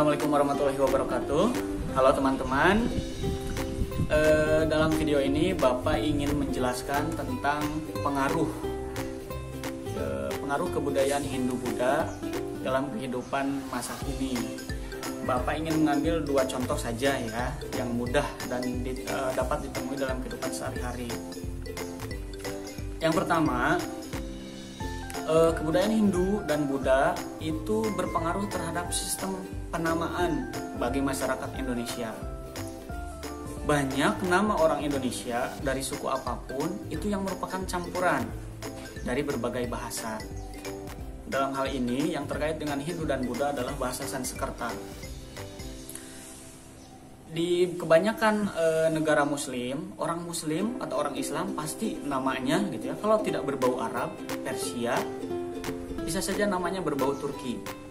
Assalamualaikum warahmatullahi wabarakatuh. Halo teman-teman. Dalam video ini Bapak ingin menjelaskan tentang pengaruh kebudayaan Hindu-Buddha dalam kehidupan masa kini. Bapak ingin mengambil dua contoh saja ya, yang mudah dan dapat ditemui dalam kehidupan sehari-hari. Yang pertama, kebudayaan Hindu dan Buddha itu berpengaruh terhadap sistem penamaan bagi masyarakat Indonesia. Banyak nama orang Indonesia dari suku apapun itu yang merupakan campuran dari berbagai bahasa. Dalam hal ini yang terkait dengan Hindu dan Buddha adalah bahasa Sanskerta. Di kebanyakan negara Muslim, orang Muslim atau orang Islam pasti namanya gitu ya. Kalau tidak berbau Arab, Persia, bisa saja namanya berbau Turki.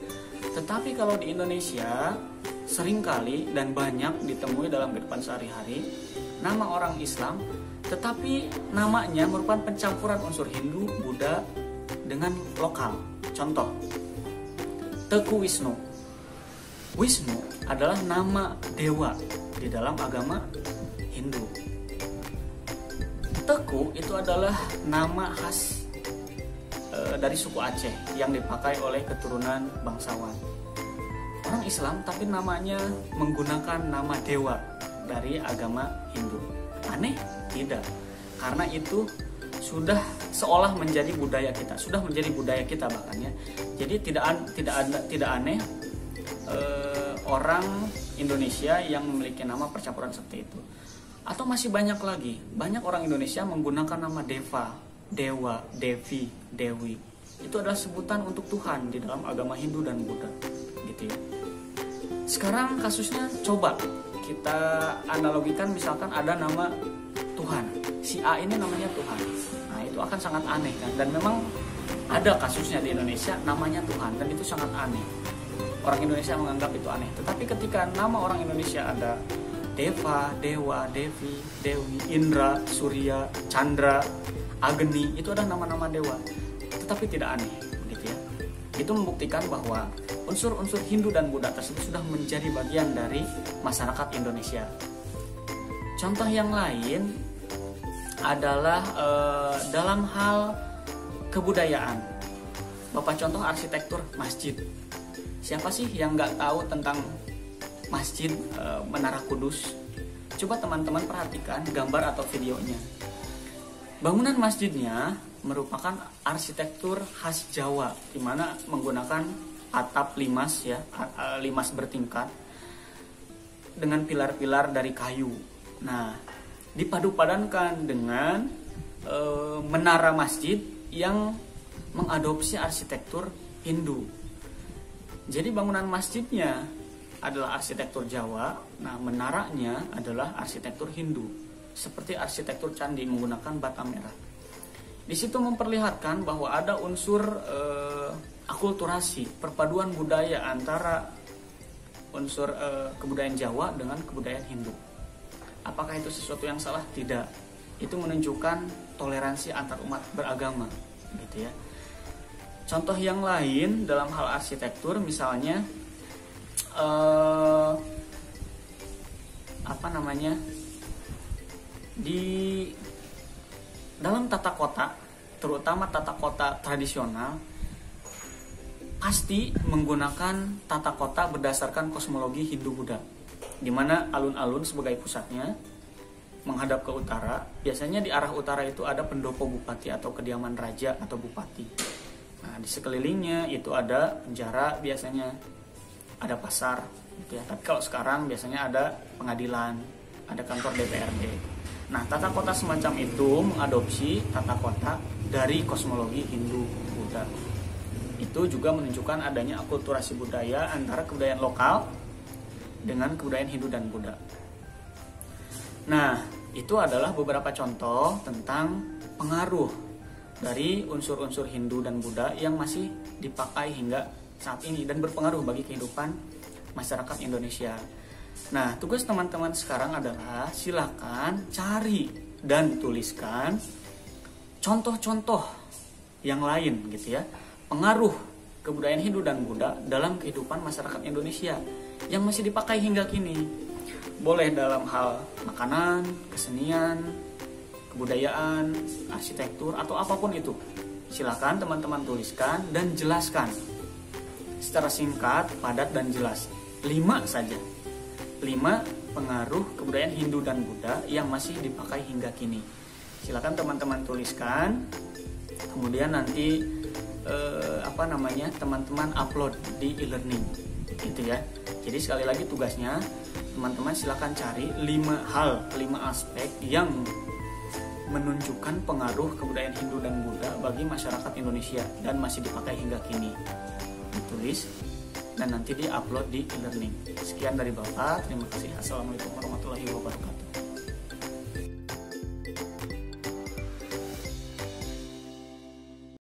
Tetapi kalau di Indonesia seringkali dan banyak ditemui dalam kehidupan sehari-hari nama orang Islam, tetapi namanya merupakan pencampuran unsur Hindu, Buddha dengan lokal. Contoh, Teku Wisnu. Wisnu adalah nama dewa di dalam agama Hindu. Teku itu adalah nama khas dari suku Aceh yang dipakai oleh keturunan bangsawan. Orang Islam tapi namanya menggunakan nama dewa dari agama Hindu. Aneh? Tidak. Karena itu sudah seolah menjadi budaya kita, sudah menjadi budaya kita bahkan ya. Jadi tidak aneh orang Indonesia yang memiliki nama percampuran seperti itu. Atau masih banyak lagi, banyak orang Indonesia menggunakan nama Deva, Dewa, Devi, Dewi. Itu adalah sebutan untuk Tuhan di dalam agama Hindu dan Buddha, gitu ya. Sekarang kasusnya coba kita analogikan, misalkan ada nama Tuhan, si A ini namanya Tuhan. Nah itu akan sangat aneh kan, dan memang ada kasusnya di Indonesia namanya Tuhan, dan itu sangat aneh. Orang Indonesia menganggap itu aneh. Tetapi ketika nama orang Indonesia ada Deva, Dewa, Devi, Dewi, Indra, Surya, Chandra, Agni, itu adalah nama-nama dewa. Tetapi tidak aneh, gitu ya. Itu membuktikan bahwa unsur-unsur Hindu dan Buddha tersebut sudah menjadi bagian dari masyarakat Indonesia. Contoh yang lain adalah dalam hal kebudayaan. Bapak contoh arsitektur masjid. Siapa sih yang nggak tahu tentang masjid Menara Kudus? Coba teman-teman perhatikan gambar atau videonya. Bangunan masjidnya merupakan arsitektur khas Jawa, di mana menggunakan atap limas ya, limas bertingkat dengan pilar-pilar dari kayu. Nah, dipadu-padankan dengan menara masjid yang mengadopsi arsitektur Hindu. Jadi bangunan masjidnya adalah arsitektur Jawa, nah menaranya adalah arsitektur Hindu, seperti arsitektur candi menggunakan bata merah. Di situ memperlihatkan bahwa ada unsur akulturasi, perpaduan budaya antara unsur kebudayaan Jawa dengan kebudayaan Hindu. Apakah itu sesuatu yang salah? Tidak. Itu menunjukkan toleransi antar umat beragama, gitu ya. Contoh yang lain dalam hal arsitektur misalnya di dalam tata kota, terutama tata kota tradisional, pasti menggunakan tata kota berdasarkan kosmologi Hindu-Buddha, di mana alun-alun sebagai pusatnya menghadap ke utara. Biasanya di arah utara itu ada pendopo bupati atau kediaman raja atau bupati. Nah, di sekelilingnya itu ada penjara, biasanya ada pasar, gitu ya. Tapi kalau sekarang biasanya ada pengadilan, ada kantor DPRD. Nah, tata kota semacam itu mengadopsi tata kota dari kosmologi Hindu-Buddha. Itu juga menunjukkan adanya akulturasi budaya antara kebudayaan lokal dengan kebudayaan Hindu dan Buddha. Nah, itu adalah beberapa contoh tentang pengaruh dari unsur-unsur Hindu dan Buddha yang masih dipakai hingga saat ini dan berpengaruh bagi kehidupan masyarakat Indonesia. Nah, tugas teman-teman sekarang adalah silakan cari dan tuliskan contoh-contoh yang lain gitu ya, pengaruh kebudayaan Hindu dan Buddha dalam kehidupan masyarakat Indonesia yang masih dipakai hingga kini. Boleh dalam hal makanan, kesenian, kebudayaan, arsitektur, atau apapun itu. Silakan teman-teman tuliskan dan jelaskan secara singkat, padat, dan jelas. 5 saja. 5 pengaruh kebudayaan Hindu dan Buddha yang masih dipakai hingga kini. Silakan teman-teman tuliskan. Kemudian nanti teman-teman upload di e-learning gitu ya. Jadi sekali lagi tugasnya teman-teman silakan cari 5 aspek yang menunjukkan pengaruh kebudayaan Hindu dan Buddha bagi masyarakat Indonesia dan masih dipakai hingga kini. Ditulis dan nanti di-upload di e-learning. Sekian dari Bapak, terima kasih. Assalamualaikum warahmatullahi wabarakatuh.